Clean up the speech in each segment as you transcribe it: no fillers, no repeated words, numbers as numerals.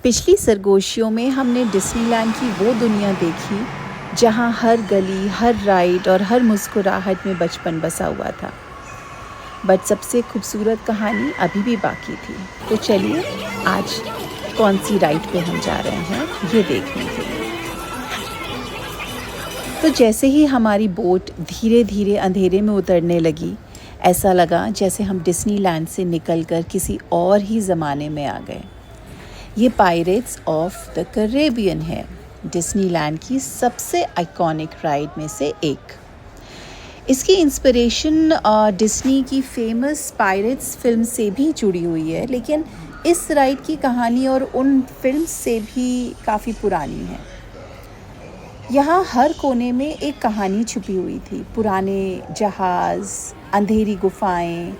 पिछली सरगोशियों में हमने डिज्नीलैंड की वो दुनिया देखी जहाँ हर गली, हर राइड और हर मुस्कुराहट में बचपन बसा हुआ था। बट सबसे खूबसूरत कहानी अभी भी बाकी थी। तो चलिए आज कौन सी राइड पे हम जा रहे हैं ये देखने के लिए। तो जैसे ही हमारी बोट धीरे धीरे अंधेरे में उतरने लगी, ऐसा लगा जैसे हम डिज्नीलैंड से निकलकर किसी और ही ज़माने में आ गए। ये पायरेट्स ऑफ द कैरेबियन है, डिज्नीलैंड की सबसे आइकॉनिक राइड में से एक। इसकी इंस्पिरेशन डिज्नी की फेमस पायरेट्स फिल्म से भी जुड़ी हुई है, लेकिन इस राइड की कहानी और उन फिल्म से भी काफ़ी पुरानी है। यहाँ हर कोने में एक कहानी छुपी हुई थी। पुराने जहाज़, अंधेरी गुफाएं,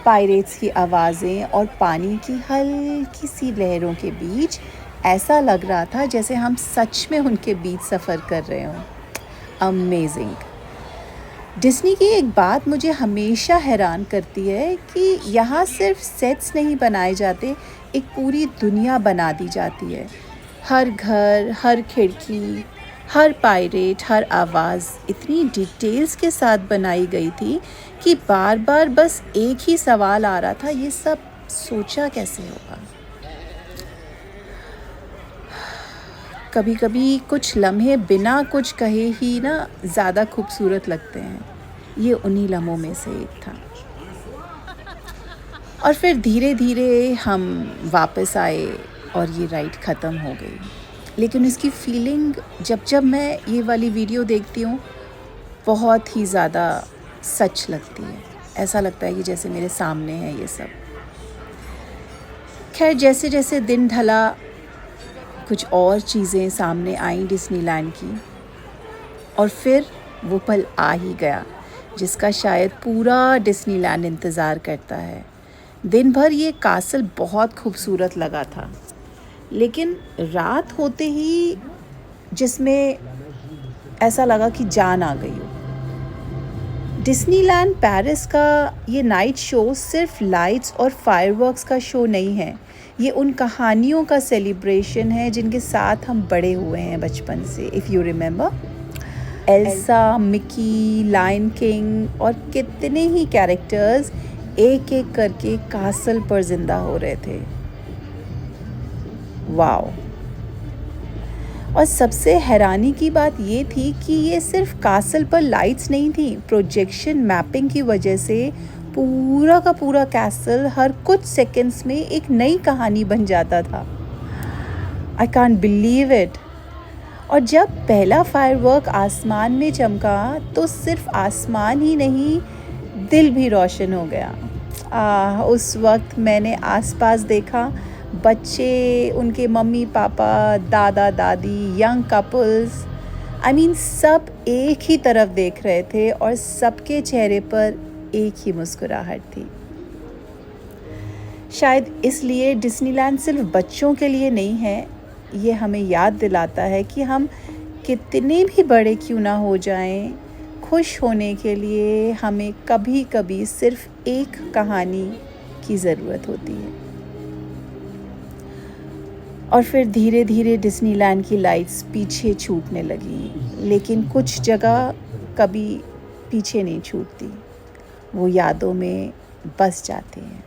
पायरेट्स की आवाज़ें और पानी की हल्की सी लहरों के बीच ऐसा लग रहा था जैसे हम सच में उनके बीच सफ़र कर रहे हों। अमेजिंग। डिज्नी की एक बात मुझे हमेशा हैरान करती है कि यहाँ सिर्फ सेट्स नहीं बनाए जाते, एक पूरी दुनिया बना दी जाती है। हर घर, हर खिड़की, हर पायरेट, हर आवाज़ इतनी डिटेल्स के साथ बनाई गई थी कि बार बार बस एक ही सवाल आ रहा था, ये सब सोचा कैसे होगा। कभी कभी कुछ लम्हे बिना कुछ कहे ही ना ज़्यादा खूबसूरत लगते हैं। ये उन्हीं लम्हों में से एक था। और फिर धीरे धीरे हम वापस आए और ये राइड ख़त्म हो गई। लेकिन इसकी फीलिंग जब जब मैं ये वाली वीडियो देखती हूँ बहुत ही ज़्यादा सच लगती है। ऐसा लगता है कि जैसे मेरे सामने है ये सब। खैर जैसे जैसे दिन ढला कुछ और चीज़ें सामने आईं डिज्नीलैंड की, और फिर वो पल आ ही गया जिसका शायद पूरा डिज्नीलैंड इंतज़ार करता है। दिन भर ये कासल बहुत खूबसूरत लगा था, लेकिन रात होते ही जिसमें ऐसा लगा कि जान आ गई हो। डिज्नीलैंड पेरिस का ये नाइट शो सिर्फ लाइट्स और फायरवर्क्स का शो नहीं है, ये उन कहानियों का सेलिब्रेशन है जिनके साथ हम बड़े हुए हैं बचपन से। If you remember, Elsa, Mickey, Lion King और कितने ही कैरेक्टर्स एक एक करके कासल पर जिंदा हो रहे थे। वाओ। और सबसे हैरानी की बात ये थी कि ये सिर्फ कासल पर लाइट्स नहीं थी, प्रोजेक्शन मैपिंग की वजह से पूरा का पूरा कैसल हर कुछ सेकंड्स में एक नई कहानी बन जाता था। I can't believe it. और जब पहला फायरवर्क आसमान में चमका तो सिर्फ आसमान ही नहीं, दिल भी रोशन हो गया। उस वक्त मैंने आसपास देखा, बच्चे, उनके मम्मी पापा, दादा दादी, यंग कपल्स, सब एक ही तरफ देख रहे थे और सबके चेहरे पर एक ही मुस्कुराहट थी। शायद इसलिए डिज्नीलैंड सिर्फ बच्चों के लिए नहीं है, ये हमें याद दिलाता है कि हम कितने भी बड़े क्यों ना हो जाएं, खुश होने के लिए हमें कभी कभी सिर्फ एक कहानी की ज़रूरत होती है। और फिर धीरे धीरे डिज्नीलैंड की लाइट्स पीछे छूटने लगी, लेकिन कुछ जगह कभी पीछे नहीं छूटती, वो यादों में बस जाती हैं।